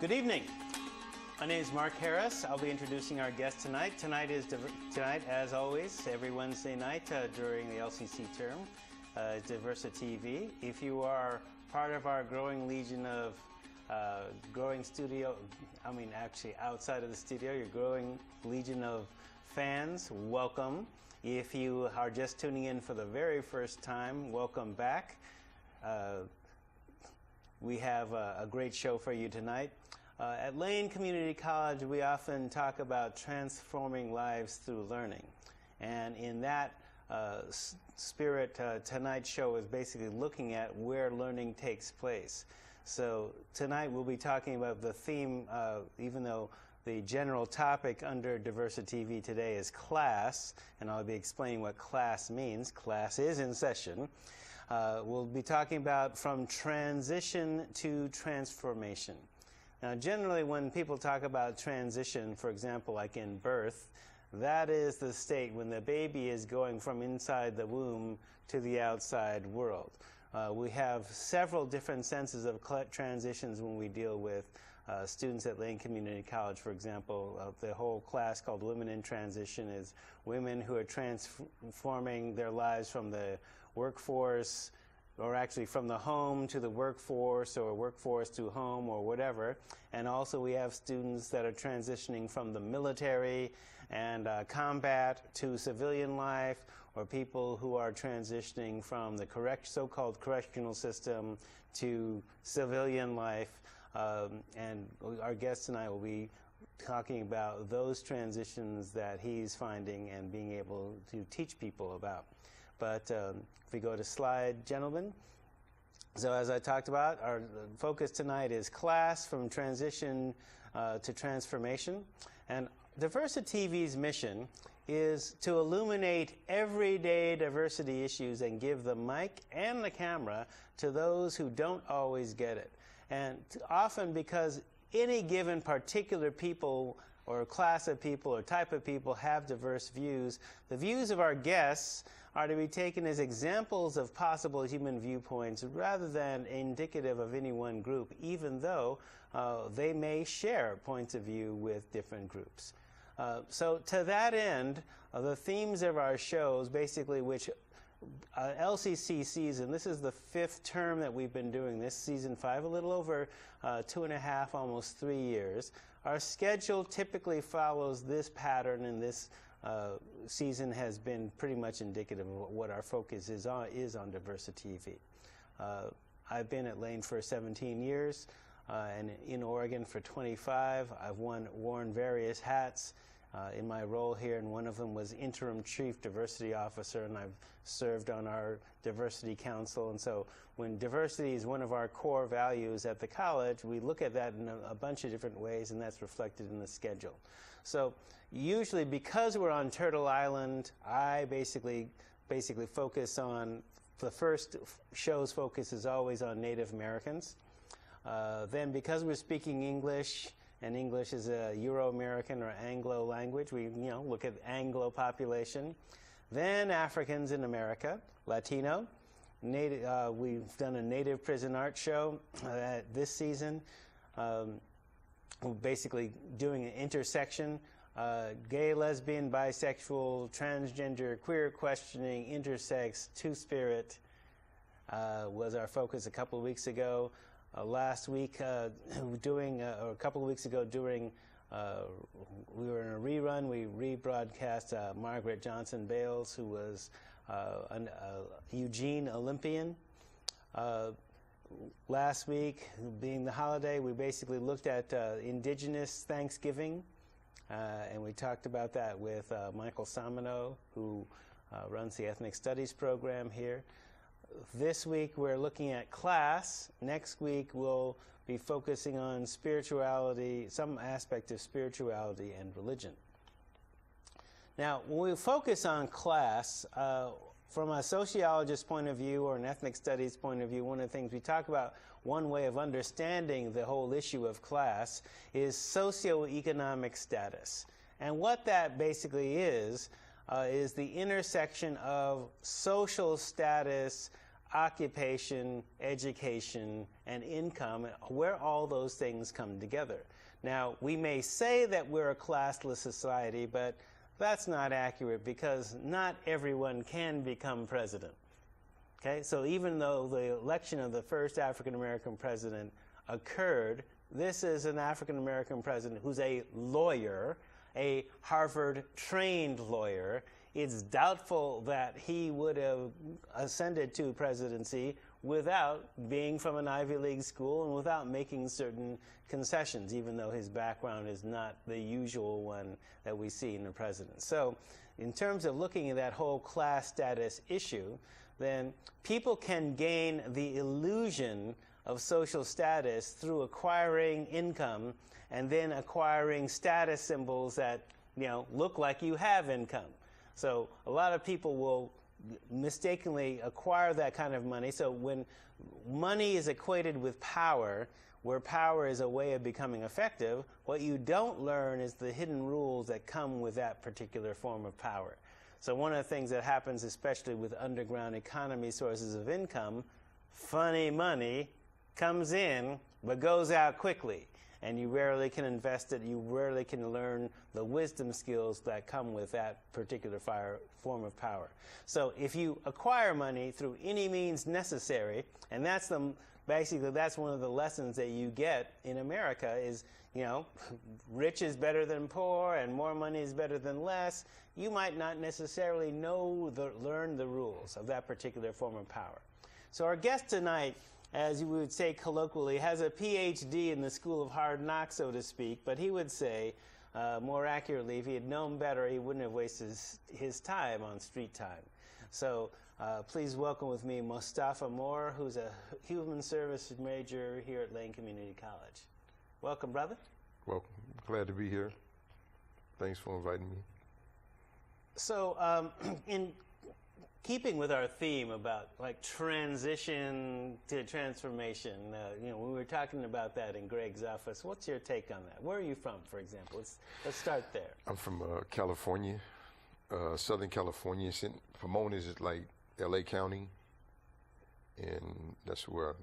Good evening. My name is Mark Harris. I'll be introducing our guest tonight. Tonight, as always, every Wednesday night during the LCC term, is DiversiTV. If you are part of our growing legion of growing studio, actually outside of the studio, your growing legion of fans, welcome. If you are just tuning in for the very first time, welcome back. We have a great show for you tonight. At Lane Community College, we often talk about transforming lives through learning. And in that spirit, tonight's show is basically looking at where learning takes place. So tonight we'll be talking about the theme, even though the general topic under DiversiTV today is class, and I'll be explaining what class means. Class is in session. We'll be talking about from transition to transformation. Now, generally, when people talk about transition, for example, like in birth, that is the state when the baby is going from inside the womb to the outside world. We have several different senses of transitions when we deal with students at Lane Community College. For example, the whole class called Women in Transition is women who are transforming their lives from the workforce, or actually from the home to the workforce, or workforce to home, or whatever. And also we have students that are transitioning from the military and combat to civilian life, or people who are transitioning from the so-called correctional system to civilian life. And our guest tonight will be talking about those transitions that he's finding and being able to teach people about. But if we go to slide, gentlemen. So as I talked about, our focus tonight is class from transition to transformation. And DiversiTV's mission is to illuminate everyday diversity issues and give the mic and the camera to those who don't always get it. And often because any given particular people or class of people or type of people have diverse views, the views of our guests are to be taken as examples of possible human viewpoints rather than indicative of any one group, even though they may share points of view with different groups. So to that end, the themes of our shows, basically, which LCC season, this is the 5th term that we've been doing this, season 5, a little over 2.5, almost 3 years. Our schedule typically follows this pattern, and this season has been pretty much indicative of what our focus is on DiversiTV. I've been at Lane for 17 years and in Oregon for 25. I've worn various hats in my role here, and one of them was interim chief diversity officer, and I've served on our diversity council. And so when diversity is one of our core values at the college, we look at that in a bunch of different ways, and that's reflected in the schedule. So usually, because we're on Turtle Island, I basically focus on, the first show's focus is always on Native Americans. Then because we're speaking English, and English is a Euro-American or Anglo language, we look at Anglo population. Then Africans in America, Latino. We've done a Native Prison Art show this season. We're basically doing an intersection, gay, lesbian, bisexual, transgender, queer questioning, intersex, two-spirit was our focus a couple of weeks ago. Last week, or a couple of weeks ago, we were in a rerun. We rebroadcast Margaret Johnson Bales, who was a Eugene Olympian. Last week, being the holiday, we basically looked at Indigenous Thanksgiving, and we talked about that with Michael Samino, who runs the Ethnic Studies program here. This week, we're looking at class. Next week, we'll be focusing on spirituality, some aspect of spirituality and religion. Now, when we focus on class, from a sociologist's point of view or an ethnic studies point of view, one of the things we talk about, one way of understanding the whole issue of class is socioeconomic status. And what that basically is the intersection of social status, occupation, education, and income, where all those things come together. Now, we may say that we're a classless society, but that's not accurate because not everyone can become president. Okay, so even though the election of the first African-American president occurred, this is an African-American president who's a lawyer, a Harvard-trained lawyer. It's doubtful that he would have ascended to presidency without being from an Ivy League school and without making certain concessions, even though his background is not the usual one that we see in the president. So in terms of looking at that whole class status issue, then people can gain the illusion of social status through acquiring income and then acquiring status symbols that, you know, look like you have income. So a lot of people will mistakenly acquire that kind of money. So when money is equated with power, where power is a way of becoming effective, what you don't learn is the hidden rules that come with that particular form of power. So one of the things that happens, especially with underground economy sources of income, funny money comes in but goes out quickly. And you rarely can invest it, you rarely can learn the wisdom skills that come with that particular form of power. So if you acquire money through any means necessary, and basically that's one of the lessons that you get in America is, you know, rich is better than poor and more money is better than less. You might not necessarily learn the rules of that particular form of power. So our guest tonight, as you would say colloquially, has a PhD in the School of Hard Knocks, so to speak, but he would say, more accurately, if he had known better, he wouldn't have wasted his time on street time. So please welcome with me Mustafa Moore, who's a human services major here at Lane Community College. Welcome, brother. Welcome. Glad to be here. Thanks for inviting me. So in keeping with our theme about like transition to transformation, you know, we were talking about that in Greg's office. What's your take on that? Where are you from, for example? Let's start there. I'm from California, Southern California. Pomona is like LA County, and that's where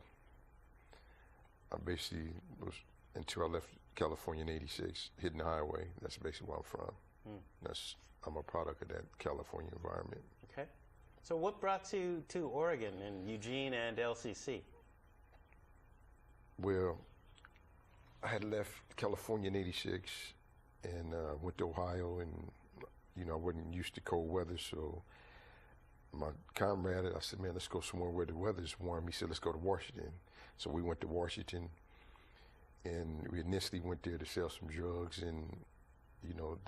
I basically was until I left California in '86, hitting the highway. That's basically where I'm from. I'm a product of that California environment. Okay. So what brought you to Oregon and Eugene and LCC? Well, I had left California in '86 and went to Ohio, and you know, I wasn't used to cold weather, so my comrade, I said, man, let's go somewhere where the weather's warm. He said, let's go to Washington. So we went to Washington, and we initially went there to sell some drugs, and you know,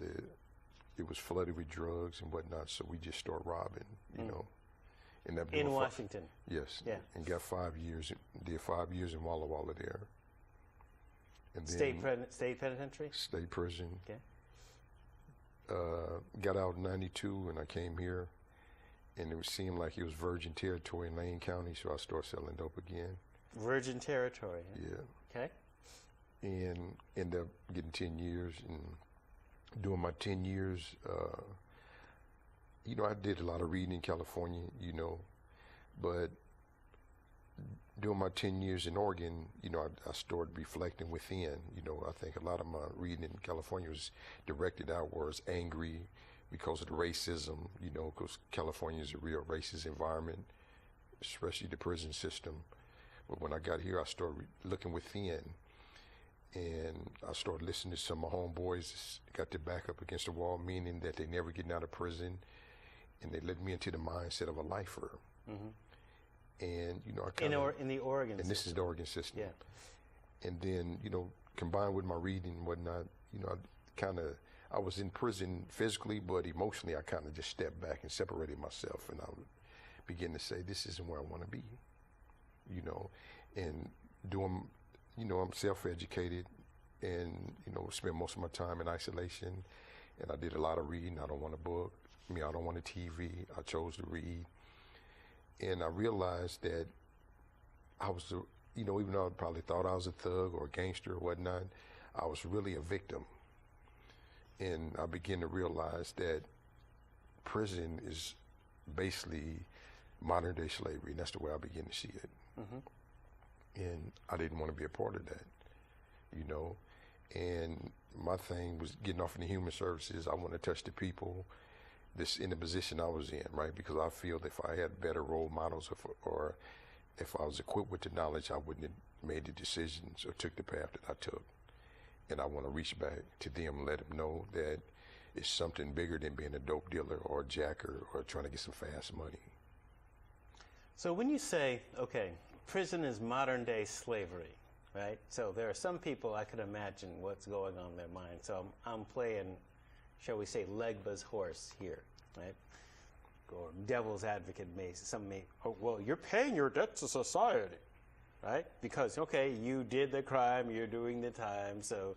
it was flooded with drugs and whatnot, so we just started robbing, you know. And that in Washington? Yes. Yeah. And got 5 years, did 5 years in Walla Walla there. And state penitentiary? State prison. Okay. Got out in '92, and I came here, and it seemed like it was virgin territory in Lane County, so I started selling dope again. Virgin territory? Yeah. Okay. And ended up getting 10 years, and during my 10 years, you know, I did a lot of reading in California, you know, but during my 10 years in Oregon, you know, I started reflecting within. You know, I think a lot of my reading in California was directed outwards, angry because of the racism, you know, because California is a real racist environment, especially the prison system. But when I got here, I started looking within. And I started listening to some of my homeboys, got their back up against the wall, meaning that they never getting out of prison, and they led me into the mindset of a lifer. And you know, I kind of in the Oregon system. And this is the Oregon system. Yeah. And then, you know, combined with my reading and whatnot, you know, I was in prison physically, but emotionally, I kind of just stepped back and separated myself, and I would begin to say, this isn't where I want to be, you know, and doing. You know, I'm self-educated, and you know, spend most of my time in isolation. And I did a lot of reading. I don't want a book. I mean, I don't want a TV. I chose to read, and I realized that I was, you know, even though I probably thought I was a thug or a gangster or whatnot, I was really a victim. And I began to realize that prison is basically modern day slavery, and that's the way I begin to see it. And I didn't want to be a part of that, you know. And my thing was getting off in the human services. I want to touch the people this in the position I was in, right? Because I feel that if I had better role models, or if I was equipped with the knowledge, I wouldn't have made the decisions or took the path that I took. And I want to reach back to them and let them know that it's something bigger than being a dope dealer or a jacker or trying to get some fast money. So when you say, okay, prison is modern day slavery, right? So there are some people I could imagine what's going on in their mind. So I'm playing, shall we say, Legba's horse here, right? Or devil's advocate oh, well, you're paying your debt to society, right? Because, okay, you did the crime, you're doing the time, so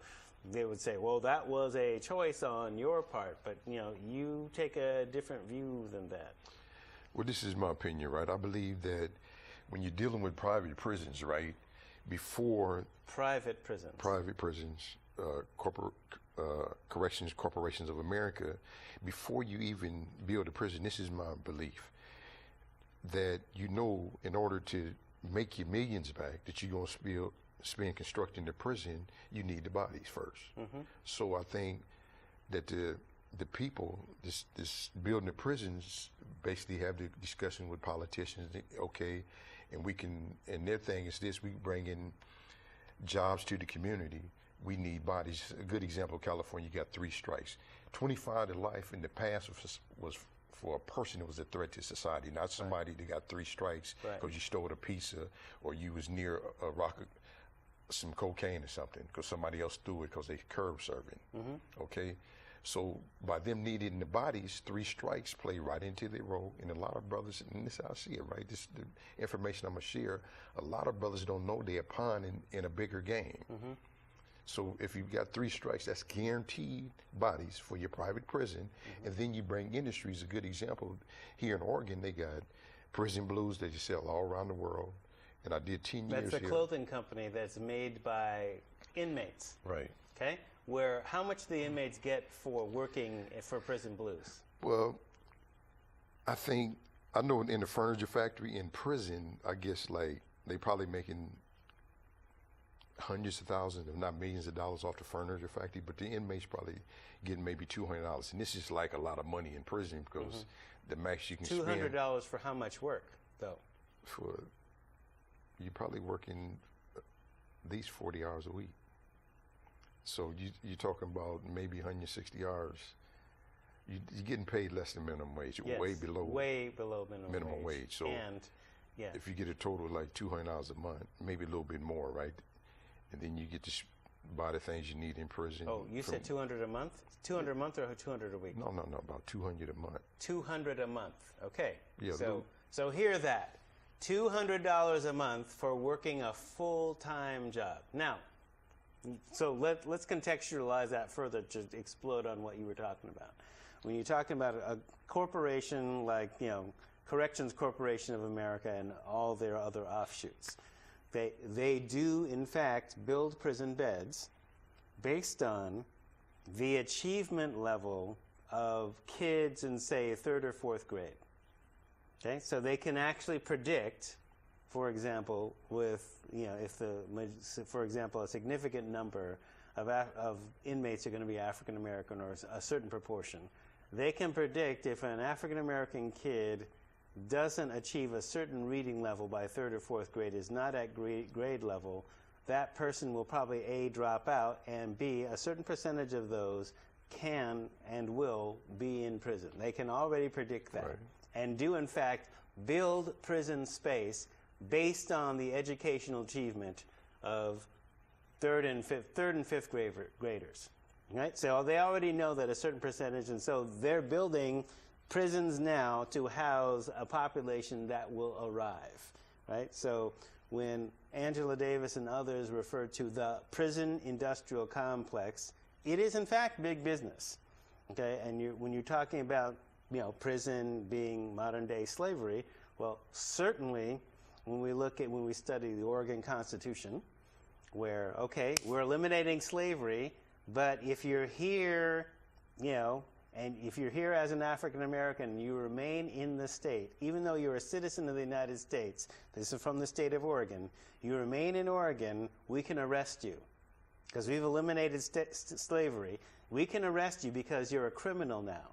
they would say, well, that was a choice on your part, but, you know, you take a different view than that. Well, this is my opinion, right? I believe that when you're dealing with private prisons, right, before... Private prisons, Corrections Corporations of America, before you even build a prison, this is my belief, that you know in order to make your millions back that you're going to spend constructing the prison, you need the bodies first. So I think that the people, this building the prisons, basically have the discussion with politicians, okay, and their thing is this: we bring in jobs to the community. We need bodies. A good example, California, you got 3 strikes. 25 to life in the past was for a person that was a threat to society, not somebody that got 3 strikes because you stole a pizza or you was near a rock, some cocaine or something because somebody else threw it because they curb serving. Okay, so by them needing the bodies, 3 strikes play right into their role. And a lot of brothers, and this is how I see it, right? This the information I'm gonna share. A lot of brothers don't know they're a pawn in a bigger game. So if you've got 3 strikes, that's guaranteed bodies for your private prison. And then you bring industries. A good example, here in Oregon, they got Prison Blues that you sell all around the world. And I did 10 years here. That's a clothing company that's made by inmates. Right. Okay? How much do the inmates get for working for Prison Blues? Well, I know in the furniture factory in prison, I guess like they probably making hundreds of thousands, if not millions of dollars off the furniture factory, but the inmates probably getting maybe $200. And this is like a lot of money in prison because the max you can spend. $200 for how much work, though? You're probably working at least 40 hours a week. So you're talking about maybe 160 hours. You're getting paid less than minimum wage, yes, way below minimum wage. So if you get a total of like $200 a month, maybe a little bit more, right? And then you get to buy the things you need in prison. Oh, you said $200 a month? $200 a month or $200 a week? No, about $200 a month. $200 a month. Okay. Yeah. So hear that. $200 a month for working a full-time job. Now, so let's contextualize that further to explode on what you were talking about. When you're talking about a corporation like, you know, Corrections Corporation of America and all their other offshoots, they do, in fact, build prison beds based on the achievement level of kids in, say, 3rd or 4th grade. Okay, so they can actually predict, for example, with, you know, for example, a significant number of inmates are going to be African American or a certain proportion, they can predict if an African American kid doesn't achieve a certain reading level by 3rd or 4th grade, is not at grade level, that person will probably A, drop out, and B, a certain percentage of those can and will be in prison. They can already predict that and do, in fact, build prison space based on the educational achievement of 3rd and 5th graders. Right? So they already know that a certain percentage, and so they're building prisons now to house a population that will arrive, right? So when Angela Davis and others refer to the prison industrial complex, it is in fact big business, okay? And when you're talking about, you know, prison being modern day slavery, well, certainly when we study the Oregon Constitution, where, okay, we're eliminating slavery, but if you're here, you know, And if you're here as an African American, you remain in the state, even though you're a citizen of the United States, this is from the state of Oregon, you remain in Oregon, we can arrest you. Because we've eliminated slavery. We can arrest you because you're a criminal now.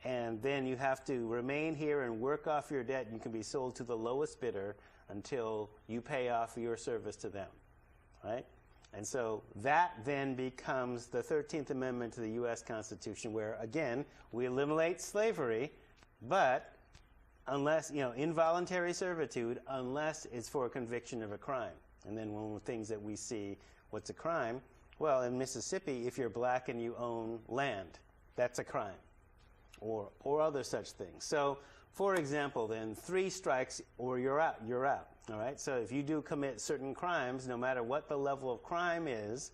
And then you have to remain here and work off your debt. You can be sold to the lowest bidder until you pay off your service to them, right? And so that then becomes the 13th Amendment to the U.S. Constitution, where, again, we eliminate slavery, but unless, involuntary servitude, unless it's for a conviction of a crime. And then one of the things that we see, what's a crime? Well, in Mississippi, if you're black and you own land, that's a crime, or other such things. So, for example, then 3 strikes or you're out, all right? So if you do commit certain crimes, no matter what the level of crime is,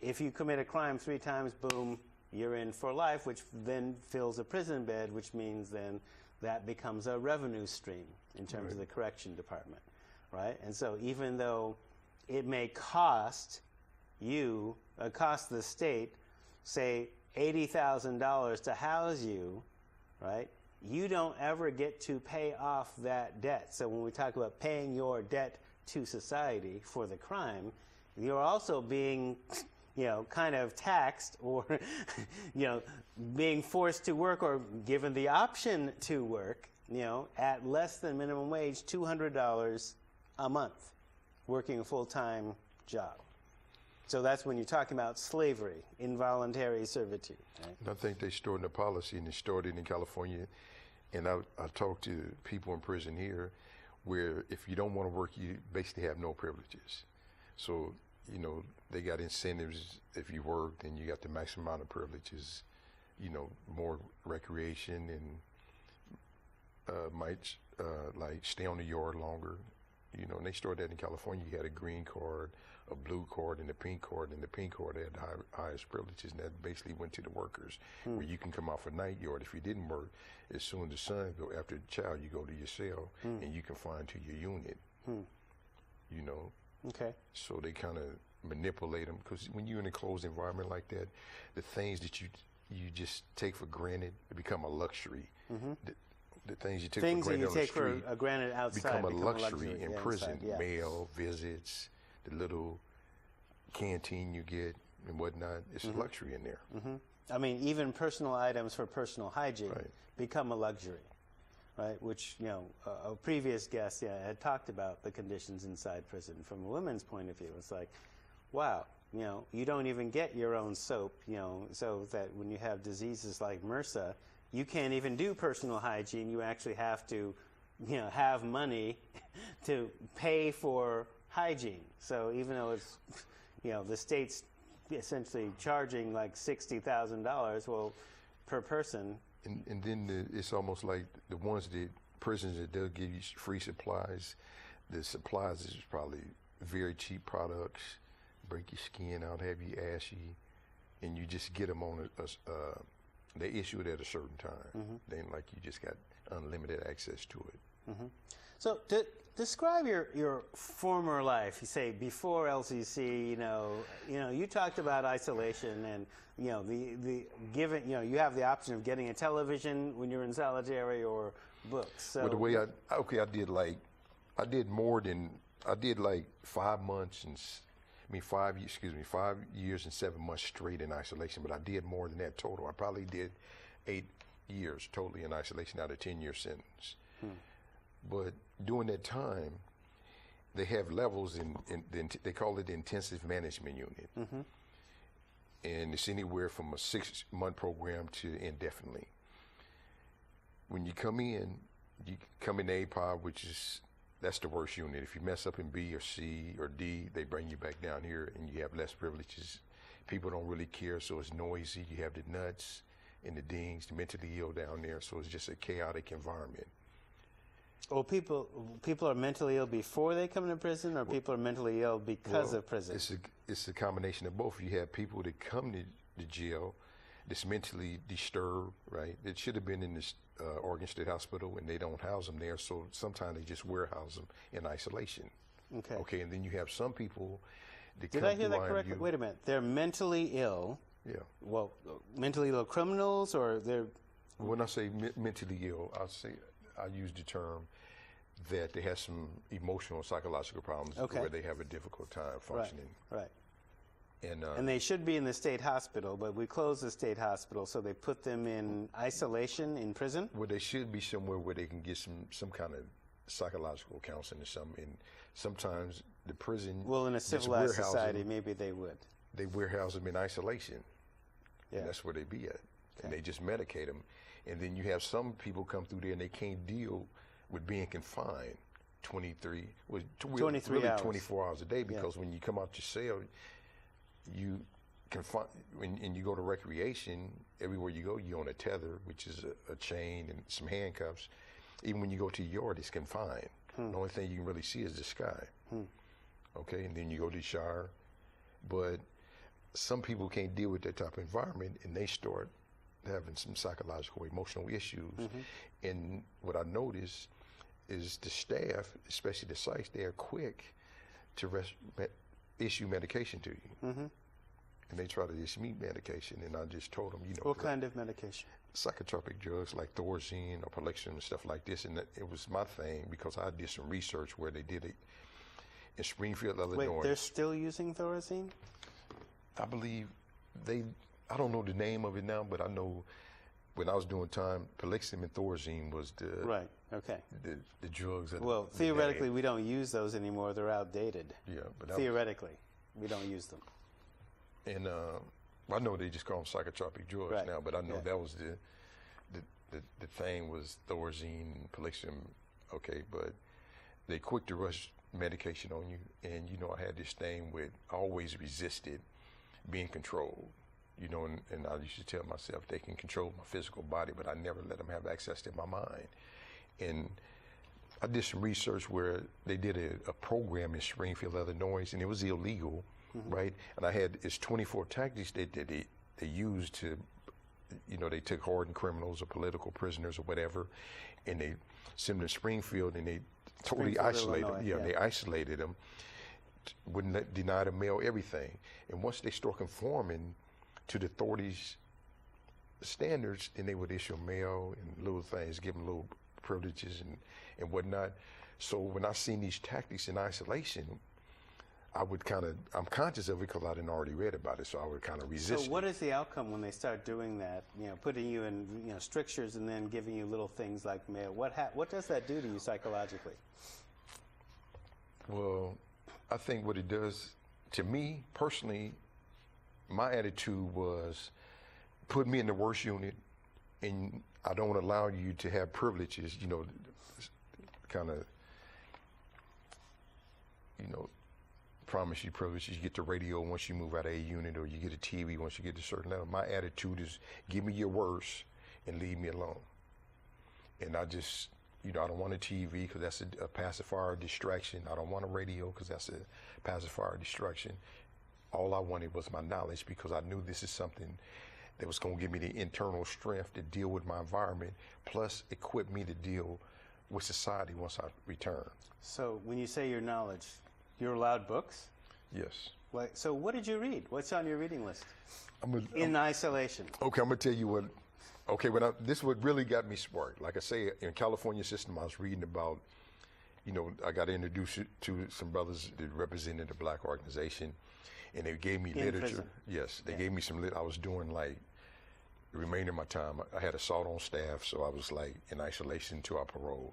if you commit a crime 3 times, boom, you're in for life, which then fills a prison bed, which means then that becomes a revenue stream in terms of the correction department, right? And so even though it may cost you, cost the state, say, $80,000 to house you, right? You don't ever get to pay off that debt. So when we talk about paying your debt to society for the crime, you're also being, kind of taxed or, being forced to work or given the option to work, at less than minimum wage, $200 a month, working a full-time job. So that's when you're talking about slavery, involuntary servitude. Right? And I think they stored in the policy, and they stored it in California. And I talk to people in prison here where if you don't want to work, you basically have no privileges. So, they got incentives. If you work, then you got the maximum amount of privileges, more recreation and might like stay on the yard longer. And they stored that in California. You had a green card, a blue card, and a pink card. And the pink card had the highest privileges, and that basically went to the workers, where you can come off a night yard. If you didn't work, as soon as the sun go after the child, you go to your cell, and you can find to your unit. Okay. So they kind of manipulate them, because when you're in a closed environment like that, the things that you just take for granted become a luxury. The things you take for granted on the street granted outside become a luxury in prison. Inside, yeah. Mail, visits, the little canteen you get and whatnot. It's a luxury in there. I mean, even personal items for personal hygiene become a luxury, right? Which, a previous guest had talked about the conditions inside prison from a women's point of view. It's like, wow, you don't even get your own soap, so that when you have diseases like MRSA, you can't even do personal hygiene. You actually have to, have money to pay for hygiene. So even though it's, the state's essentially charging like $60,000, per person. And then it's almost like the prisons that they'll give you free supplies. The supplies is probably very cheap products, break your skin out, have you ashy, and you just get them on they issue it at a certain time. Then like you just got unlimited access to it. So describe your former life. You say before LCC. You talked about isolation and the given. You have the option of getting a television when you're in solitary or books. So well, the way I did like 5 months and. 5 years and 7 months straight in isolation, but I did more than that total. I probably did 8 years totally in isolation out of a 10-year sentence. But during that time, they have levels they call it the intensive management unit. And it's anywhere from a 6-month program to indefinitely. When you come in to APOD, that's the worst unit. If you mess up in B or C or D, they bring you back down here and you have less privileges. People don't really care, so it's noisy. You have the nuts and the dings, the mentally ill down there, so it's just a chaotic environment. Well, people are mentally ill before they come to prison, or people are mentally ill because of prison? It's a combination of both. You have people that come to jail that's mentally disturbed, right? It should have been in this Oregon State Hospital, and they don't house them there, so sometimes they just warehouse them in isolation. Okay, and then you have some people that Did come I hear to that correctly? Wait a minute. They're mentally ill, Yeah. Well, mentally ill criminals, or they're... When I say mentally ill, I use the term that they have some emotional and psychological problems where they have a difficult time functioning. Right. And they should be in the state hospital, but we closed the state hospital, so they put them in isolation in prison? Well, they should be somewhere where they can get some kind of psychological counseling or something. And sometimes the prison... Well, in a civilized society, maybe they would. They warehouse them in isolation. Yeah. And that's where they be at. Okay. And they just medicate them. And then you have some people come through there and they can't deal with being confined 23 hours. 24 hours a day, because when you come out your cell, you confine, and you go to recreation, everywhere you go, you're on a tether, which is a chain and some handcuffs. Even when you go to your yard, it's confined. The only thing you can really see is the sky. Okay, and then you go to the shower. But some people can't deal with that type of environment, and they start having some psychological, emotional issues. And what I notice is the staff, especially the psychs, they are quick to issue medication to you. And they try to issue me medication, and I just told them, What kind of medication? Psychotropic drugs like Thorazine or Palixium and stuff like this. And it was my thing because I did some research where they did it in Springfield, Illinois. Wait, they're still using Thorazine? I believe I don't know the name of it now, but I know when I was doing time, Palixium and Thorazine was the the drugs. Well, theoretically, we don't use those anymore. They're outdated. Yeah, but theoretically, we don't use them. And I know they just call them psychotropic drugs now, but I know that was the thing was Thorazine and Palixium. Okay, but they quick to rush medication on you, and I had this thing with I always resisted being controlled. And I used to tell myself they can control my physical body, but I never let them have access to my mind. And I did some research where they did a program in Springfield, Illinois, and it was illegal, right? And it's 24 tactics that they used to, they took hardened criminals or political prisoners or whatever, and they sent them to Springfield, and they totally isolated them. Yeah, they isolated them, wouldn't deny them mail, everything. And once they start conforming to the authorities' standards, then they would issue mail and little things, give them little privileges and whatnot. So when I seen these tactics in isolation, I'm conscious of it because I didn't already read about it, so I would kind of resist. So what is the outcome when they start doing that? Putting you in strictures and then giving you little things like mail. What does that do to you psychologically? Well, I think what it does to me personally, my attitude was put me in the worst unit, and I don't allow you to have privileges, kind of, promise you privileges. You get the radio once you move out of a unit, or you get a TV once you get to a certain level. My attitude is give me your worst and leave me alone. And I just, I don't want a TV because that's a pacifier distraction. I don't want a radio because that's a pacifier distraction. All I wanted was my knowledge because I knew this is something that was going to give me the internal strength to deal with my environment, plus equip me to deal with society once I return. So when you say your knowledge, you're allowed books? Yes. So what did you read? What's on your reading list? In isolation. Okay, I'm going to tell you what. Okay, this is what really got me sparked. Like I say, in California system, I was reading about, I got introduced to some brothers that represented a black organization, and they gave me literature. Prison. Yes, they gave me some I was doing the remainder of my time. I had assault on staff, so I was in isolation until I paroled.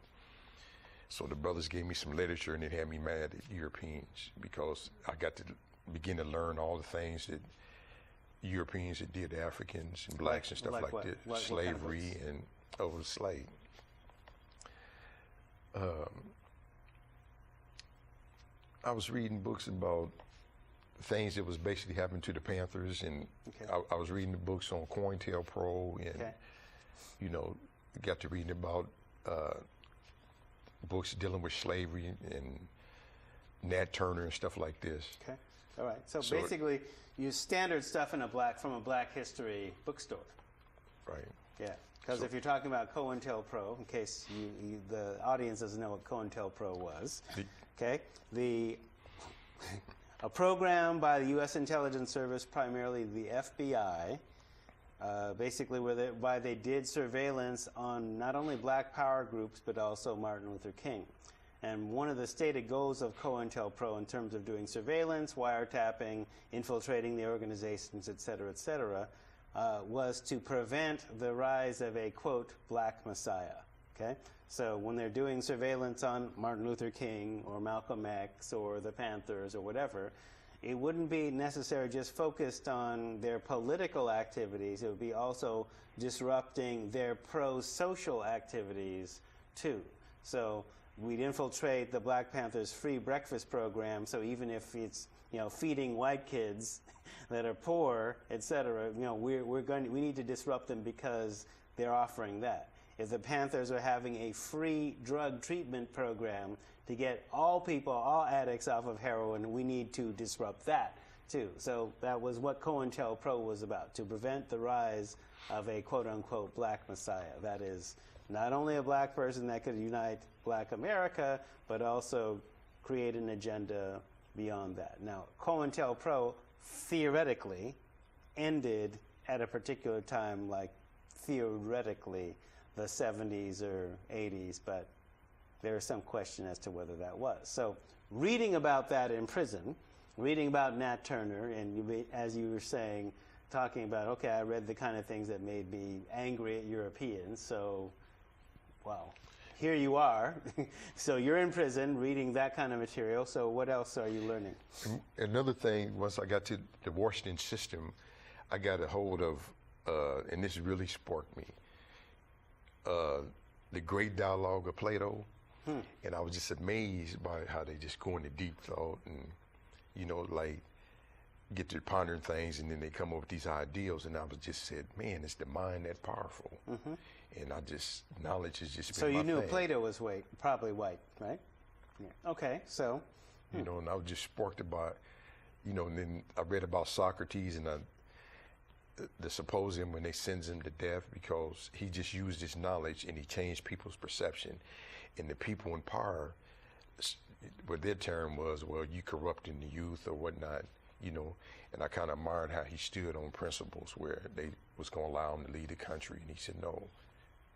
So the brothers gave me some literature, and it had me mad at Europeans because I got to begin to learn all the things that Europeans that did to Africans and blacks and stuff like this, slavery and over the slave. I was reading books about things that was basically happening to the Panthers, and I was reading the books on COINTELPRO, and got to reading about books dealing with slavery and Nat Turner and stuff like this. Okay, all right. So basically, use standard stuff from a Black history bookstore. Right. Yeah, because if you're talking about COINTELPRO, in case the audience doesn't know what COINTELPRO was, a program by the U.S. Intelligence Service, primarily the FBI, basically whereby they did surveillance on not only black power groups, but also Martin Luther King. And one of the stated goals of COINTELPRO in terms of doing surveillance, wiretapping, infiltrating the organizations, et cetera, was to prevent the rise of a, quote, black messiah, okay? So when they're doing surveillance on Martin Luther King or Malcolm X or the Panthers or whatever, it wouldn't be necessarily just focused on their political activities. It would be also disrupting their pro-social activities too. So we'd infiltrate the Black Panthers' free breakfast program. So even if it's, you know, feeding white kids that are poor, etc., you know, we need to disrupt them because they're offering that. If the Panthers are having a free drug treatment program to get all people, all addicts off of heroin, we need to disrupt that too. So that was what COINTELPRO was about, to prevent the rise of a quote-unquote black messiah. That is not only a black person that could unite black America, but also create an agenda beyond that. Now, COINTELPRO theoretically ended at a particular time, like theoretically the 70s or 80s, but there is some question as to whether that was. So reading about that in prison, reading about Nat Turner, and as you were saying, talking about, okay, I read the kind of things that made me angry at Europeans, so, well, here you are. So you're in prison reading that kind of material, so what else are you learning? Another thing, once I got to the Washington system, I got a hold of, and this really sparked me, the great dialogue of Plato. And I was just amazed by how they just go into deep thought and, you know, like get to pondering things, and then they come up with these ideals. And I was just said, man, it's the mind that powerful. And I just, knowledge has just been my thing. So you knew Plato was probably white, right? Yeah. Okay, so. You know, and I was just sparked about, you know, and then I read about Socrates and the symposium when they sends him to death because he just used his knowledge and he changed people's perception. And the people in power, what their term was, well, you corrupting the youth or whatnot, you know. And I kind of admired how he stood on principles where they was going to allow him to lead the country. And he said, no.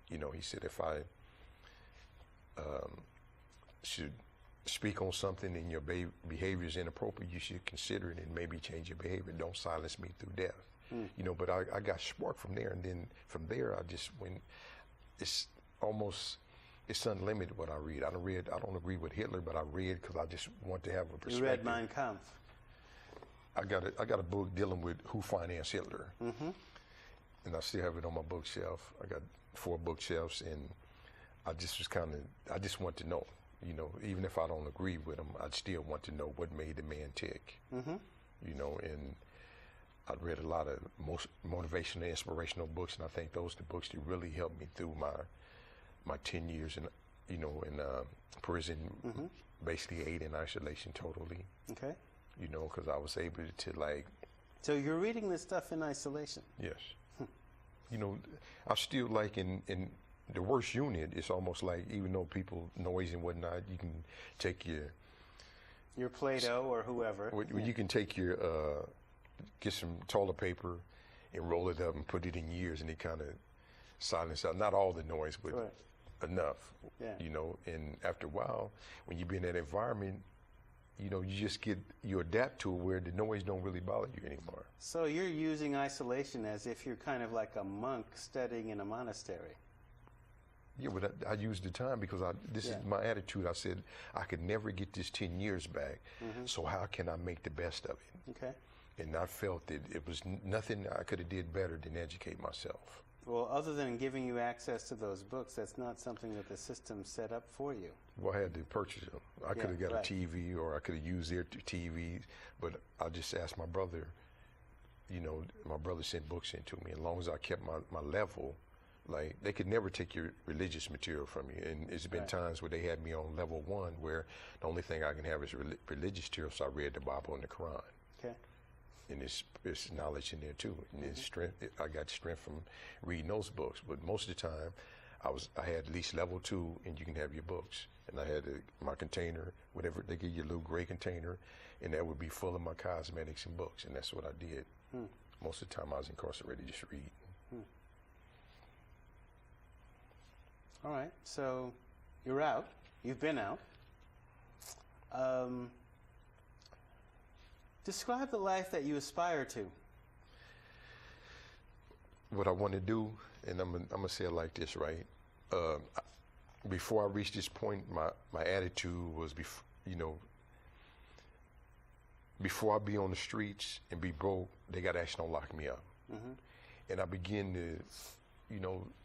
You know, he said, if I should speak on something and your behavior is inappropriate, you should consider it and maybe change your behavior. Don't silence me through death. You know, but I got sparked from there. And then from there, I just went, it's almost, it's unlimited what I read. I don't agree with Hitler, but I read because I just want to have a perspective. You read Mein Kampf. I got a book dealing with who financed Hitler. And I still have it on my bookshelf. I got 4 bookshelves, and I just was I just want to know, you know, even if I don't agree with him, I'd still want to know what made the man tick. You know, and I've read a lot of most motivational, inspirational books, and I think those are the books that really helped me through my 10 years in, you know, in prison, basically 8 in isolation totally. Okay. You know, because I was able to like. So you're reading this stuff in isolation? Yes. You know, I still like in the worst unit, it's almost like even though people noise and whatnot, you can take your Play-Doh or whoever. You can take your get some toilet paper and roll it up and put it in your ears, and it kind of silence out not all the noise, but enough. You know, and after a while, when you be in that environment, you know, you adapt to it where the noise don't really bother you anymore. So you're using isolation as if you're kind of like a monk studying in a monastery. Yeah, but I used the time because this is my attitude. I said, I could never get this 10 years back, so how can I make the best of it? Okay. And I felt that it was nothing I could have did better than educate myself. Well, other than giving you access to those books, that's not something that the system set up for you. Well, I had to purchase them. I could have got a TV, or I could have used their TV, but I just asked my brother, you know, my brother sent books in to me. As long as I kept my level, like, they could never take your religious material from you. And it's been times where they had me on level 1 where the only thing I can have is religious material, so I read the Bible and the Quran. Okay. And it's knowledge in there too. And it's strength. I got strength from reading those books. But most of the time, I had at least level 2, and you can have your books. And I had my container, whatever, they give you a little gray container, and that would be full of my cosmetics and books, and that's what I did. Most of the time I was incarcerated, just reading. All right, so you're out. You've been out. Describe the life that you aspire to. What I want to do, and I'm gonna say it like this, right? Before I reached this point, my attitude was, before I be on the streets and be broke, they got action on lock me up. And I begin to,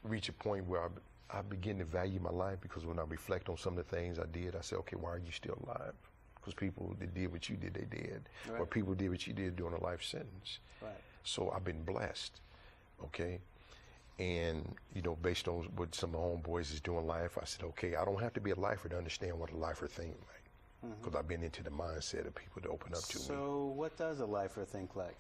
reach a point where I begin to value my life, because when I reflect on some of the things I did, I say, okay, why are you still alive? Because people that did what you did, they did. Right. Or people did what you did during a life sentence. Right. So I've been blessed, okay? And, based on what some of my homeboys is doing in life, I said, okay, I don't have to be a lifer to understand what a lifer thinks like. Because I've been into the mindset of people to open up to me. So what does a lifer think like?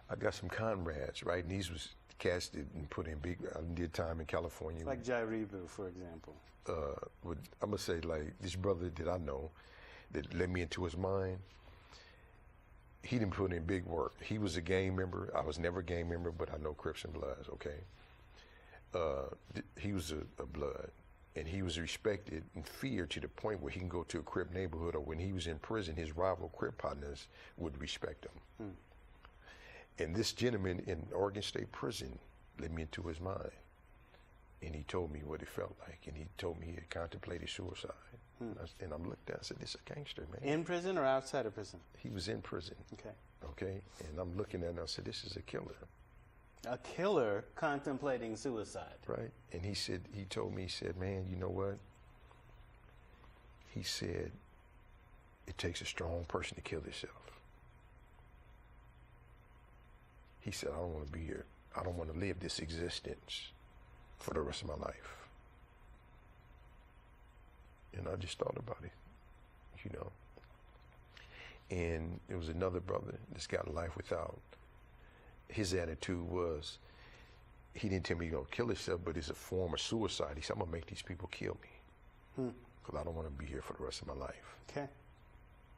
I got some comrades, right? And these was cats that put in I did time in California. Like Jairibu, for example. I'm going to say, like, this brother that I know that led me into his mind, he didn't put in big work. He was a gang member. I was never a gang member, but I know Crips and Bloods, okay? He was a Blood, and he was respected and feared to the point where he can go to a Crip neighborhood, or when he was in prison, his rival Crip partners would respect him. And this gentleman in Oregon State Prison led me into his mind, and he told me what it felt like, and he told me he had contemplated suicide. And I'm looked at, I said, this is a gangster, man. In prison or outside of prison? He was in prison. Okay. And I'm looking at him, and I said, this is a killer. A killer contemplating suicide. Right. And he told me, he said, man, you know what? He said, it takes a strong person to kill themselves. He said, I don't want to be here. I don't want to live this existence for the rest of my life. And I just thought about it, And there was another brother that's got a life without. His attitude was, he didn't tell me he's going to kill himself, but it's a form of suicide. He said, I'm going to make these people kill me, because I don't want to be here for the rest of my life.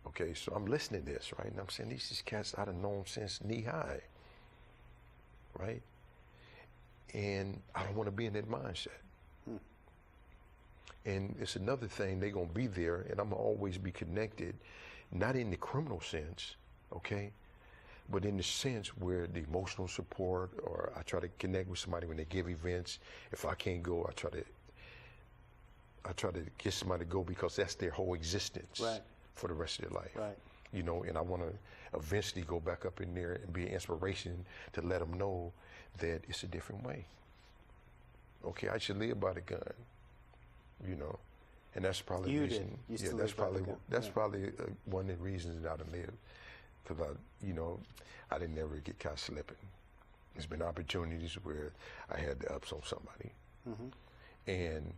Okay, so I'm listening to this, right? And I'm saying, these cats I've known since knee-high, right? And I don't want to be in that mindset. And it's another thing, they're going to be there, and I'm going to always be connected, not in the criminal sense, okay, but in the sense where the emotional support, or I try to connect with somebody when they give events. If I can't go, I try to get somebody to go, because that's their whole existence for the rest of their life. And I want to eventually go back up in there and be an inspiration to let them know that it's a different way. Okay, I should live by the gun. And that's probably you the reason. Did. That's probably one of the reasons that I done lived, because I didn't ever get caught slipping. There's been opportunities where I had the ups on somebody, and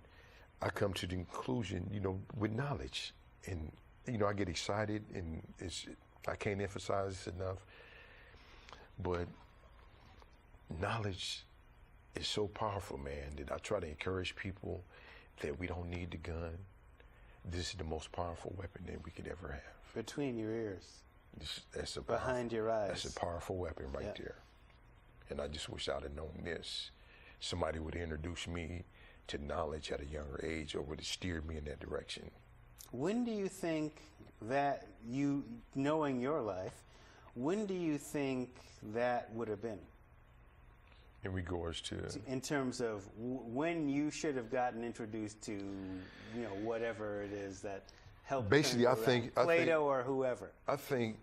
I come to the conclusion, with knowledge, and I get excited, and I can't emphasize this enough, but knowledge is so powerful, man, that I try to encourage people that we don't need the gun. This is the most powerful weapon that we could ever have. Between your ears. Behind your eyes. That's a powerful weapon right there. And I just wish I'd have known this. Somebody would introduce me to knowledge at a younger age, or would have steered me in that direction. When do you think that knowing your life, when do you think that would have been? In regards to? In terms of when you should have gotten introduced to, whatever it is that helped. Basically, I think Plato or whoever. I think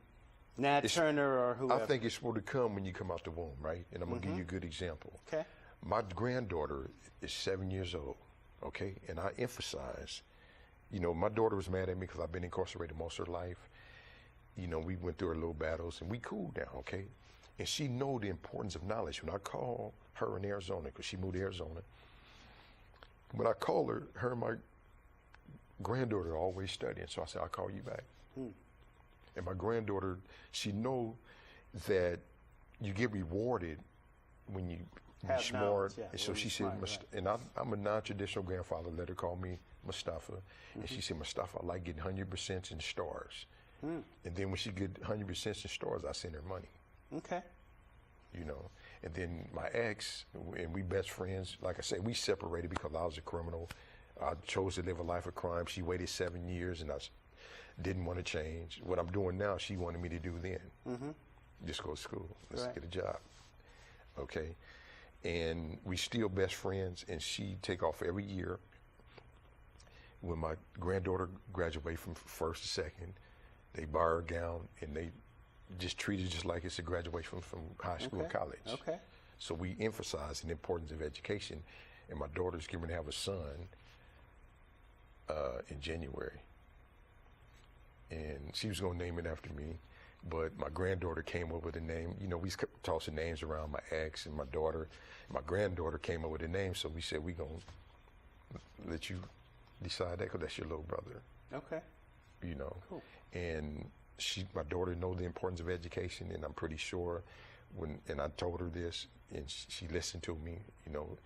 Nat Turner or whoever. I think it's supposed to come when you come out the womb, right? And I'm gonna give you a good example. Okay. My granddaughter is 7 years old. Okay, and I emphasize, my daughter was mad at me because I've been incarcerated most of her life. We went through our little battles, and we cooled down. Okay. And she know the importance of knowledge. When I call her in Arizona, because she moved to Arizona, when I call her and my granddaughter are always studying. So I said, I'll call you back. And my granddaughter, she know that you get rewarded when you Have smart. knowledge, yeah, And so when she you're said, smart, right. and I'm a non-traditional grandfather. Let her call me Mustafa. And she said, Mustafa, I like getting 100% in stars. And then when she get 100% in stars, I send her money. Okay. You know, and then my ex, and we best friends. Like I said, we separated because I was a criminal. I chose to live a life of crime. She waited 7 years, and I didn't want to change. What I'm doing now, she wanted me to do then. Just go to school. Let's Right. get a job. Okay. And we still best friends, and she take off every year. When my granddaughter graduates from first to second, they buy her a gown, and they just treat it just like it's a graduation from high school or college. Okay. So we emphasize the importance of education, and my daughter's going to have a son in January, and she was going to name it after me, but my granddaughter came up with a name. You know, we kept tossing names around, my ex and my daughter. My granddaughter came up with a name, so we said, we're going to let you decide that because that's your little brother. Okay. You know. Cool. And my daughter knows the importance of education, and I'm pretty sure and I told her this, and she listened to me, you know,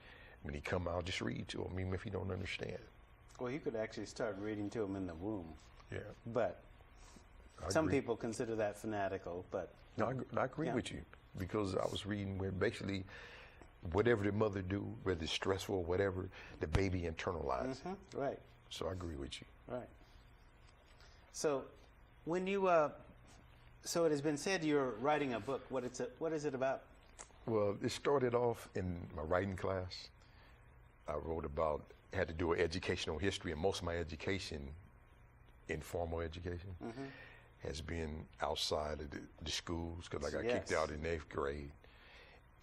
when he come out, just read to him, even if you don't understand. Well, you could actually start reading to him in the womb. Yeah. But some people consider that fanatical, but... No, I agree with you, because I was reading where basically whatever the mother do, whether it's stressful or whatever, the baby internalizes it. Right. So I agree with you. Right. So when you... so it has been said you're writing a book. What is it about? Well, it started off in my writing class. I wrote about, had to do with educational history, and most of my education, informal education, has been outside of the schools, because I got kicked out in 8th grade.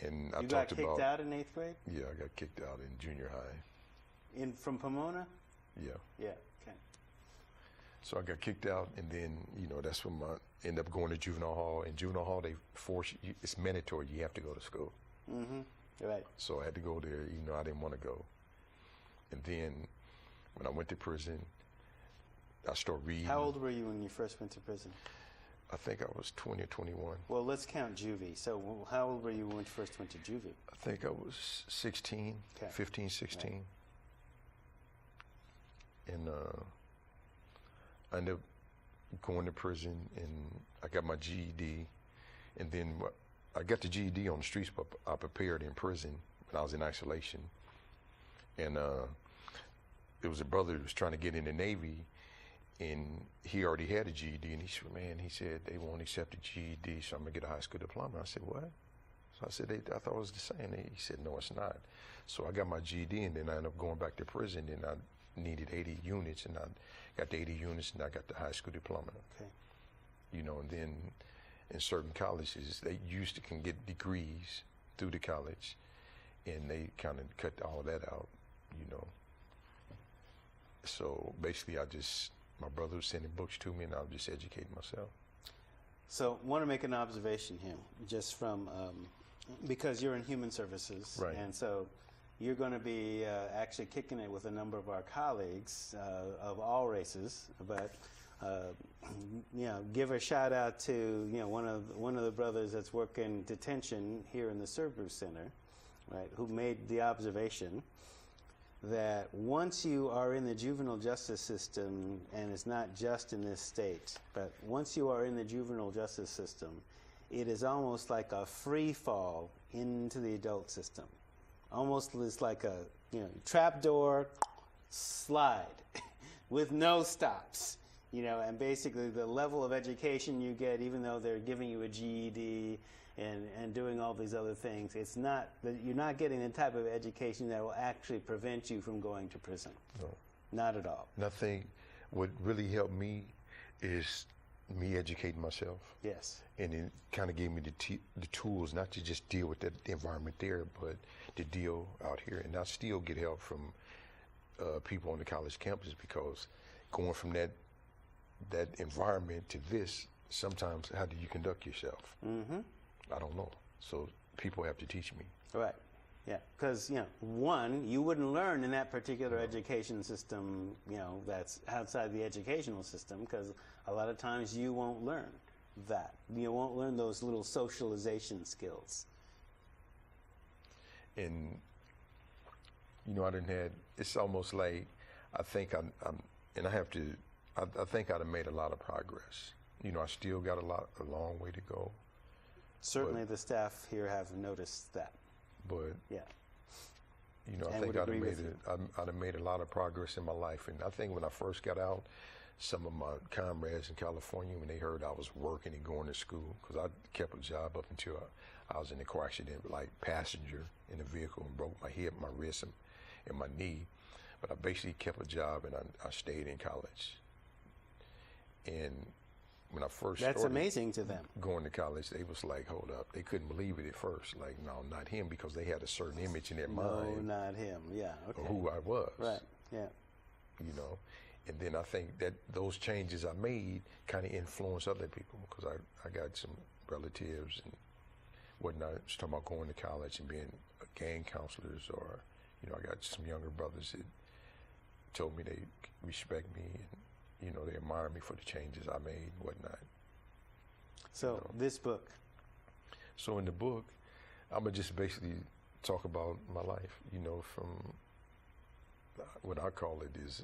And I You talked got kicked out in 8th grade? Yeah, I got kicked out in junior high. From Pomona? Yeah. Yeah, okay. So I got kicked out, and then, you know, that's when I ended up going to juvenile hall. In juvenile hall, they force you, it's mandatory, you have to go to school. Right. So I had to go there, even though I didn't want to go. And then when I went to prison, I started reading. How old were you when you first went to prison? I think I was 20 or 21. Well, let's count juvie. So how old were you when you first went to juvie? I think I was 16, 15, 16. Right. And I ended up going to prison, and I got my GED. And then I got the GED on the streets, but I prepared in prison when I was in isolation. And there was a brother who was trying to get in the Navy, and he already had a GED, and he said, they won't accept the GED, so I'm gonna get a high school diploma. I said, what? So I said, I thought it was the same. He said, no, it's not. So I got my GED, and then I ended up going back to prison, and I needed 80 units, and I got the 80 units, and I got the high school diploma. Okay. You know, and then in certain colleges, they can get degrees through the college, and they kind of cut all of that out, you know. So basically, my brother was sending books to me, and I was just educating myself. So I want to make an observation here, just from, because you're in human services, right. And so you're going to be actually kicking it with a number of our colleagues of all races, but you know, give a shout out to one of the brothers that's working detention here in the Cerberus Center, right? Who made the observation that once you are in the juvenile justice system, and it's not just in this state, but once you are in the juvenile justice system, it is almost like a free fall into the adult system. Almost it's like a trapdoor slide with no stops. And basically the level of education you get, even though they're giving you a GED and doing all these other things, it's not that you're not getting the type of education that will actually prevent you from going to prison. No. Not at all. And I think what really helped me is me educating myself. Yes. And it kind of gave me the tools not to just deal with that environment there, but to deal out here. And I still get help from people on the college campus, because going from that environment to this, sometimes how do you conduct yourself? Mm-hmm. I don't know. So people have to teach me. Right. Yeah. Because, one, you wouldn't learn in that particular education system, that's outside the educational system, because a lot of times you won't learn that. You won't learn those little socialization skills. and you know, it's almost like I think and I have to, I think I'd have made a lot of progress. You know, I still got a long way to go. Certainly the staff here have noticed that. But, yeah. You know, I think I'd have made a lot of progress in my life. And I think when I first got out, some of my comrades in California, when they heard I was working and going to school, because I kept a job up until I was in a car accident, like passenger in a vehicle, and broke my hip, my wrist, and my knee. But I basically kept a job, and I stayed in college. And when I first That's started amazing to them. going to college, they was like, hold up. They couldn't believe it at first. Like, no, not him, because they had a certain image in their mind. No, not him. Yeah, okay. Of who I was. Right, yeah. You know, and then I think that those changes I made kind of influenced other people, because I got some relatives and whatnot, just talking about going to college and being gang counselors, or, you know, I got some younger brothers that told me they respect me, and, you know, they admire me for the changes I made and whatnot. So, you know. This book. So in the book, I'm going to just basically talk about my life, you know, from what I call it is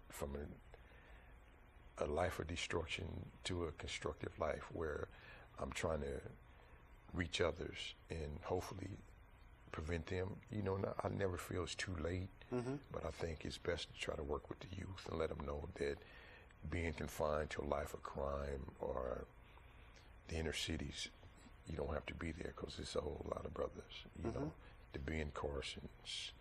from a life of destruction to a constructive life, where I'm trying to reach others and hopefully prevent them. You know, I never feel it's too late, but I think it's best to try to work with the youth and let them know that being confined to a life of crime or the inner cities, you don't have to be there, because it's a whole lot of brothers, you know, the Ben Carsons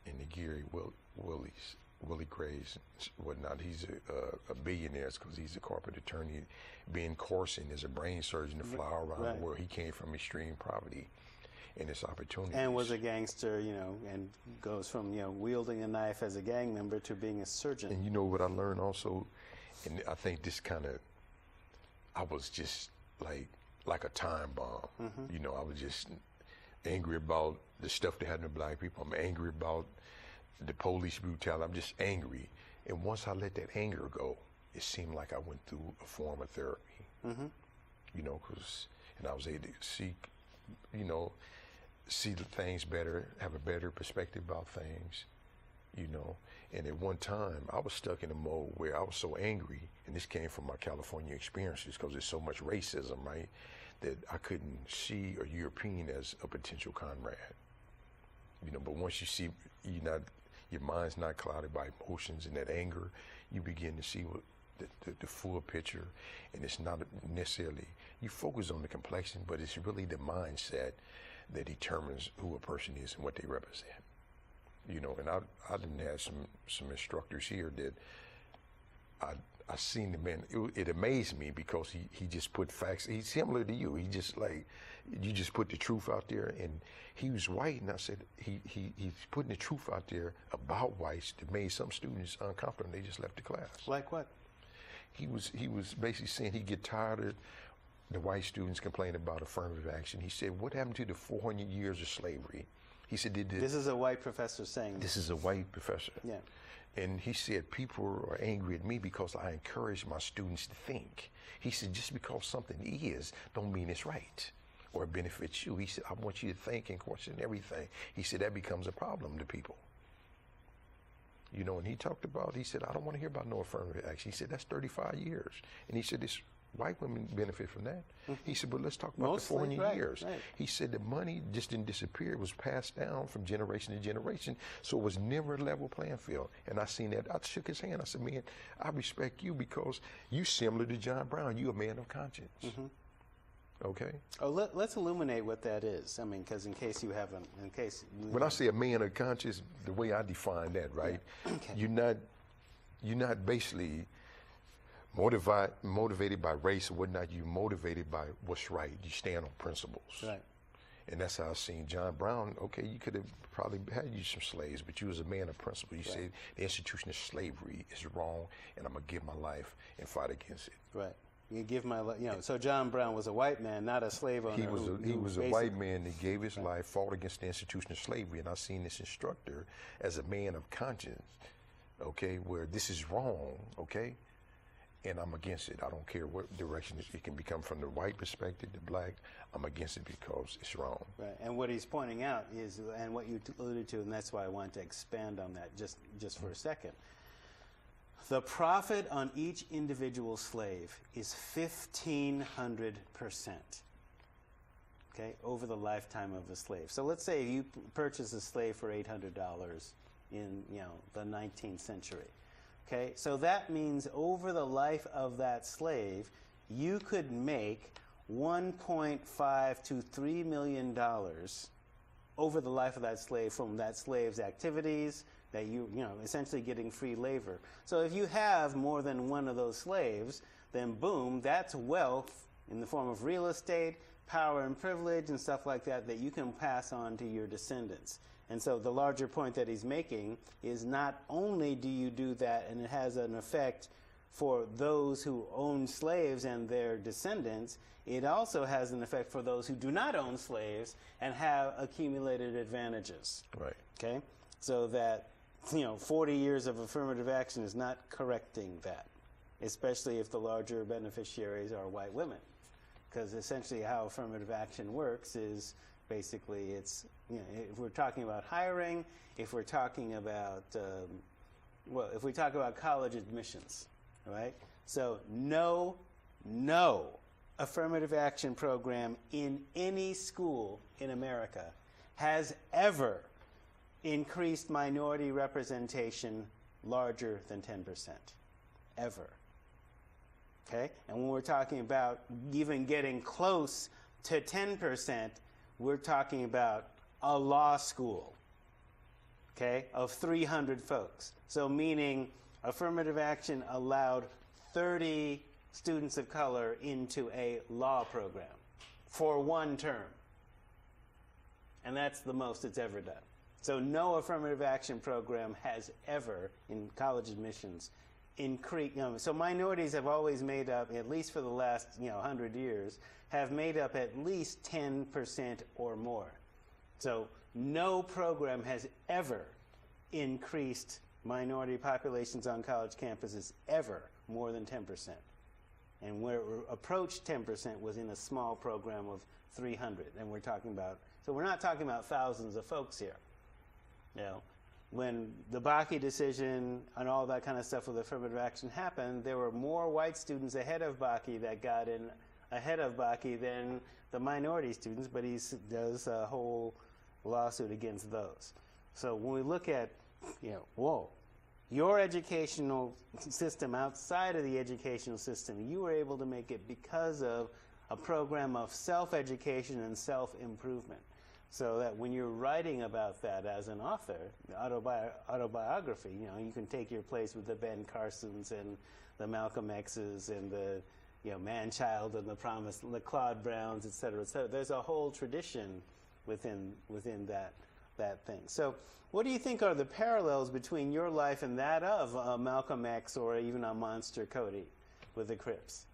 and the Gary Willie Grays and whatnot. He's a billionaire because he's a corporate attorney. Ben Carson is a brain surgeon to fly around the world. He came from extreme poverty and his opportunities. And was a gangster, you know, and goes from, you know, wielding a knife as a gang member to being a surgeon. And you know what I learned also, and I think this kind of, I was just like a time bomb. You know, I was just angry about the stuff that happened to black people. I'm angry about the police brutality. I'm just angry. And once I let that anger go, it seemed like I went through a form of therapy. You know, and I was able to see, you know, see the things better, have a better perspective about things, you know. And at one time, I was stuck in a mode where I was so angry, and this came from my California experiences, because there's so much racism, right, that I couldn't see a European as a potential comrade. You know, but once you see, your mind's not clouded by emotions and that anger, you begin to see what the full picture, and it's not necessarily, you focus on the complexion, but it's really the mindset that determines who a person is and what they represent. You know, and I didn't have some instructors here that I seen the man. It amazed me, because he just put facts. He's similar to you. He just like, you just put the truth out there, and he was white, and I said he's putting the truth out there about whites that made some students uncomfortable, and they just left the class. Like what? He was basically saying he'd get tired of the white students complaining about affirmative action. He said, what happened to the 400 years of slavery? He said, this is a white professor saying this. Is a white professor. Yeah. And he said, people are angry at me because I encourage my students to think. He said, just because something is, don't mean it's right or it benefits you. He said, I want you to think and question everything. He said, that becomes a problem to people. You know, and he talked about, he said, I don't want to hear about no affirmative action. He said, that's 35 years. And he said, this white women benefit from that. He said, but let's talk about Mostly, the 400 years. Right. He said the money just didn't disappear. It was passed down from generation to generation. So it was never a level playing field. And I seen that. I shook his hand. I said, man, I respect you because you similar to John Brown. You a man of conscience. Okay? Oh, let's illuminate what that is. I mean, because in case you haven't, when I say a man of conscience, the way I define that, right? Yeah. Okay. You're not basically motivated by race or whatnot. You're motivated by what's right. You stand on principles. Right. And that's how I seen John Brown. Okay, you could have probably had you some slaves, but you was a man of principle. You said the institution of slavery is wrong, and I'm gonna give my life and fight against it. Right. You give my life. You know. So John Brown was a white man, not a slave owner. He was a white man that gave his life, fought against the institution of slavery, and I seen this instructor as a man of conscience. Okay, where this is wrong. Okay. and I'm against it. I don't care what direction it can become from the white perspective, the black. I'm against it because it's wrong. Right. And what he's pointing out is, and what you alluded to, and that's why I wanted to expand on that just for a second. The profit on each individual slave is 1,500%. Okay, over the lifetime of a slave. So let's say you purchase a slave for $800 in the 19th century. Okay, so that means over the life of that slave, you could make $1.5 to $3 million over the life of that slave from that slave's activities, that essentially getting free labor. So if you have more than one of those slaves, then boom, that's wealth in the form of real estate, power and privilege and stuff like that that you can pass on to your descendants. And so the larger point that he's making is not only do you do that and it has an effect for those who own slaves and their descendants, it also has an effect for those who do not own slaves and have accumulated advantages. Right. Okay? So that 40 years of affirmative action is not correcting that, especially if the larger beneficiaries are white women. Because essentially how affirmative action works is basically it's, if we're talking about hiring, if we're talking about, if we talk about college admissions, right? So no affirmative action program in any school in America has ever increased minority representation larger than 10%, ever. Okay? And when we're talking about even getting close to 10%, we're talking about a law school, okay, of 300 folks. So meaning affirmative action allowed 30 students of color into a law program for one term. And that's the most it's ever done. So no affirmative action program has ever, in college admissions, increased. So minorities have always made up, at least for the last 100 years, have made up at least 10% or more. So no program has ever increased minority populations on college campuses ever more than 10%. And where it approached 10% was in a small program of 300. And we're talking about, so we're not talking about thousands of folks here. When the Bakke decision and all that kind of stuff with affirmative action happened, there were more white students ahead of Bakke that got in ahead of Bakke than the minority students, but he does a whole lawsuit against those. So when we look at, your educational system outside of the educational system, you were able to make it because of a program of self-education and self-improvement. So that when you're writing about that as an author, autobiography, you can take your place with the Ben Carsons and the Malcolm X's and the Man-Child and the Claude Browns, et cetera, et cetera. There's a whole tradition within that thing. So what do you think are the parallels between your life and that of Malcolm X or even a Monster Cody with the Crips?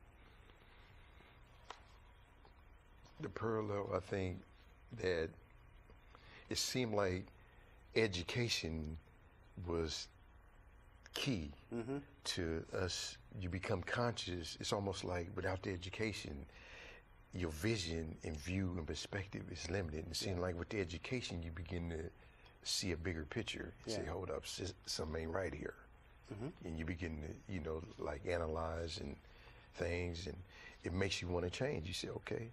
The parallel, I think, that it seemed like education was key to us. You become conscious. It's almost like without the education, your vision and view and perspective is limited. And it seemed like with the education, you begin to see a bigger picture and say, hold up, something ain't right here. And you begin to, like analyze and things, and it makes you want to change. You say, okay,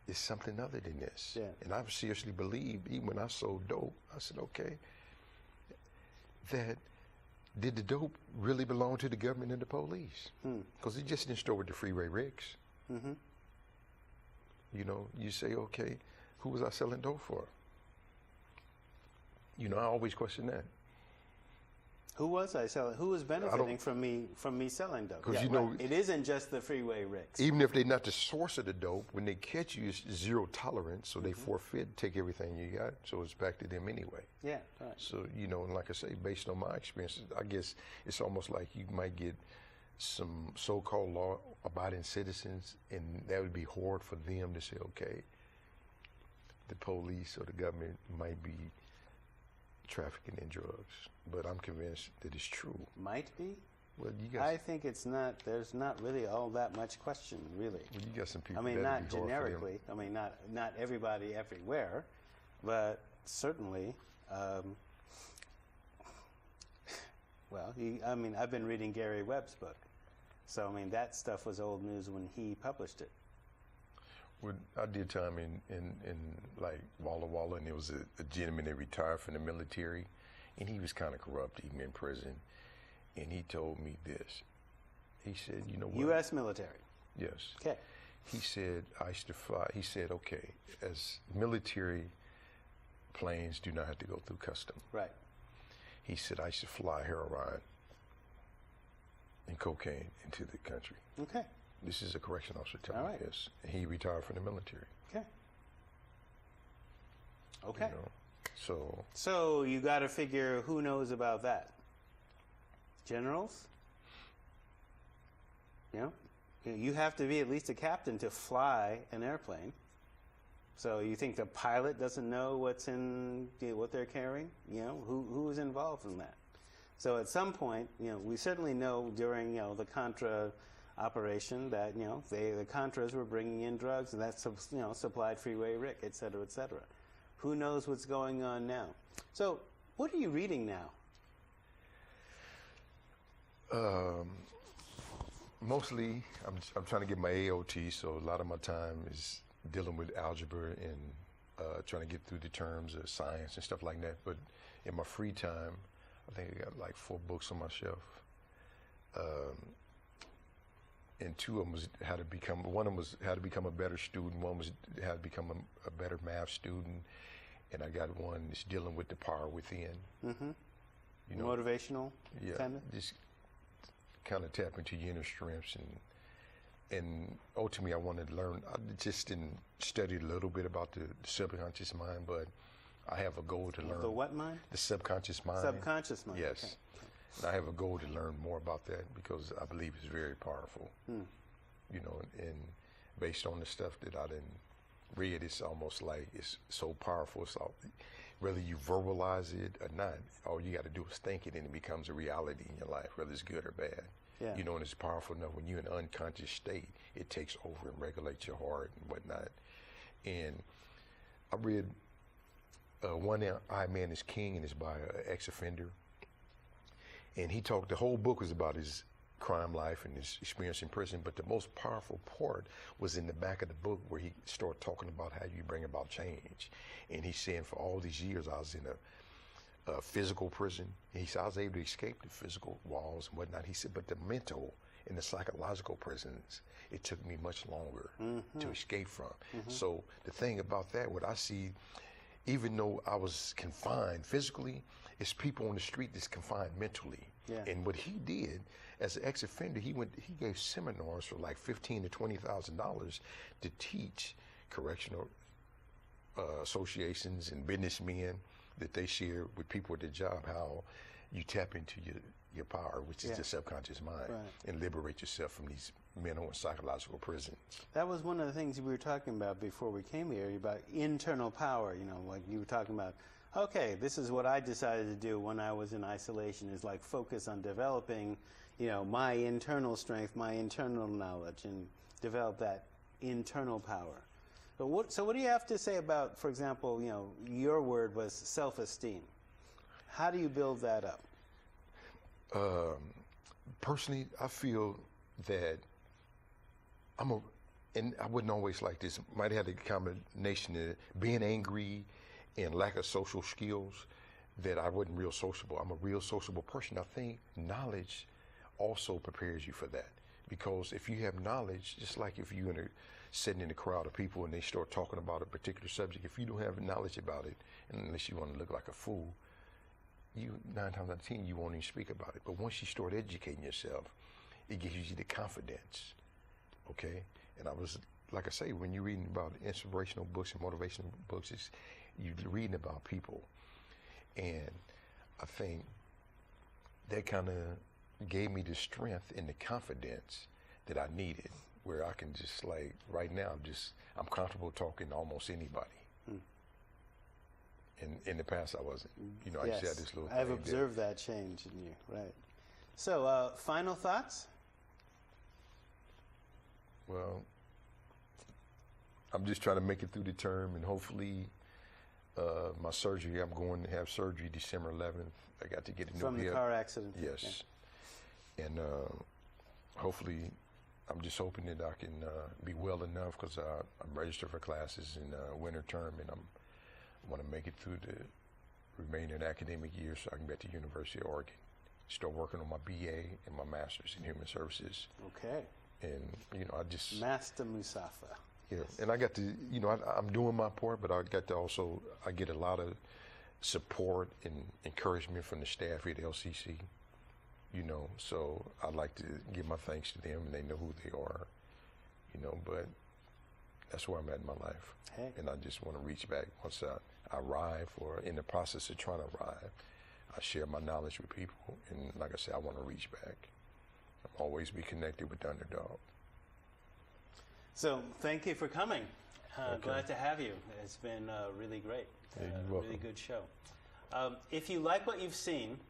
it's something other than this. And I seriously believed, even when I sold dope, I said, okay, that did the dope really belong to the government and the police? Because it just didn't store with the freeway rigs. You say, okay, who was I selling dope for? I always question that. Who was I selling? Who was benefiting from me selling dope? Because it isn't just the freeway rigs. Even if they're not the source of the dope, when they catch you, it's zero tolerance, so they forfeit, take everything you got, so it's back to them anyway. Yeah, right. So, and like I say, based on my experiences, I guess it's almost like you might get some so-called law-abiding citizens, and that would be hard for them to say, okay, the police or the government might be trafficking in drugs, but I'm convinced that it's true. Might be? Well, you got. I think it's not. There's not really all that much question, really. Well, you got some people. I mean, that'd not be hard for them. generically. I mean, not everybody everywhere, but certainly. Well, I mean, I've been reading Gary Webb's book, so I mean that stuff was old news when he published it. Well, I did time in like Walla Walla, and there was a gentleman that retired from the military, and he was kind of corrupt, even in prison, and he told me this. He said, "You know what? U.S. military." Yes. Okay. He said, "I used to fly." He said, "Okay, as military planes do not have to go through custom." Right. He said, "I used to fly heroin and cocaine into the country." Okay. This is a correction officer telling me this. He retired from the military. Okay. Okay. You know, so you got to figure who knows about that. Generals? You know, you have to be at least a captain to fly an airplane. So you think the pilot doesn't know what's in what they're carrying? You know, who is involved in that? So at some point, you know, we certainly know during the Contra operation that the Contras were bringing in drugs, and that's supplied Freeway Rick, et cetera, et cetera. Who knows what's going on now? So what are you reading now? Mostly, I'm trying to get my AOT, so a lot of my time is dealing with algebra and trying to get through the terms of science and stuff like that. But in my free time, I think I got like 4 books on my shelf. And 2 of them was one of them was how to become a better student, one was how to become a better math student, and I got one that's dealing with the power within. Mm-hmm. You know, motivational, yeah, kinda? Just kind of tap into your inner strengths, and ultimately I wanted to learn. I just didn't study a little bit about the subconscious mind, but I have a goal to learn. The what mind? The subconscious mind. Subconscious mind. Yes. Okay. And I have a goal to learn more about that because I believe it's very powerful. You know, and based on the stuff that I done read, it's almost like it's so powerful. So whether you verbalize it or not, all you got to do is think it, and it becomes a reality in your life, whether it's good or bad. Yeah. You know, and it's powerful enough when you're in an unconscious state, it takes over and regulates your heart and whatnot. And I read One Eye Man is King, and it's by an ex-offender. And he talked, the whole book was about his crime life and his experience in prison, but the most powerful part was in the back of the book where he started talking about how you bring about change. And he's saying for all these years I was in a physical prison. And he said I was able to escape the physical walls and whatnot. He said, but the mental and the psychological prisons, it took me much longer to escape from. So the thing about that, what I see, even though I was confined physically, it's people on the street that's confined mentally. Yeah. And what he did as an ex-offender, he gave seminars for like $15,000 to $20,000 to teach correctional associations and businessmen that they share with people at their job how you tap into your power, which is the subconscious mind, and liberate yourself from these mental and psychological prisons. That was one of the things we were talking about before we came here, about internal power. You know, like you were talking about, okay, this is what I decided to do when I was in isolation, is like focus on developing, my internal strength, my internal knowledge, and develop that internal power. But so what do you have to say about, for example, your word was self-esteem. How do you build that up? Personally, I feel that and I wasn't always like this. Might have had a combination of being angry and lack of social skills, that I wasn't real sociable. I'm a real sociable person. I think knowledge also prepares you for that. Because if you have knowledge, just like if you're sitting in a crowd of people and they start talking about a particular subject, if you don't have knowledge about it, and unless you want to look like a fool, 9 times out of 10, you won't even speak about it. But once you start educating yourself, it gives you the confidence, okay? And I was, like I say, when you're reading about inspirational books and motivational books, you're reading about people. And I think that kind of gave me the strength and the confidence that I needed, where I can just, like, right now, I'm comfortable talking to almost anybody. In the past, I wasn't. I just had this little thing. I've observed that change in you, right? So, final thoughts? Well, I'm just trying to make it through the term, and hopefully my surgery, I'm going to have surgery December 11th. I got to get a new From the hip. car accident? Yes. Yeah. And hopefully, I'm just hoping that I can be well enough, because I'm registered for classes in winter term, and I want to make it through the remaining academic year so I can get to University of Oregon. Start working on my BA and my Master's in Human Services. Okay. And, you know, I just... Master Mustafa. Yeah, and I got to, you know, I'm doing my part, but I got to also, I get a lot of support and encouragement from the staff here at LCC, you know, so I'd like to give my thanks to them, and they know who they are, you know, but that's where I'm at in my life. Hey. And I just want to reach back once I arrive, or in the process of trying to arrive, I share my knowledge with people, and like I said, I want to reach back. I'll always be connected with the underdog. So thank you for coming. Okay. Glad to have you. It's been really great. You're welcome. Really good show. If you like what you've seen,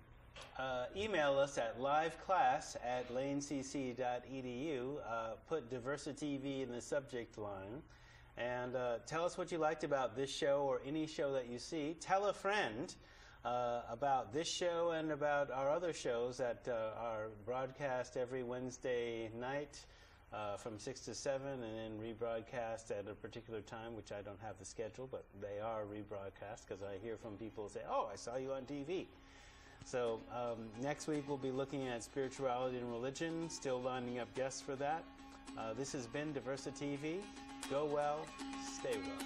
email us at liveclass@lanecc.edu. Put DiversiTV in the subject line, and tell us what you liked about this show or any show that you see. Tell a friend about this show and about our other shows that are broadcast every Wednesday night. From 6 to 7, and then rebroadcast at a particular time, which I don't have the schedule, but they are rebroadcast because I hear from people who say, oh, I saw you on TV. So next week we'll be looking at spirituality and religion, still lining up guests for that. This has been DiversiTV. Go well, stay well.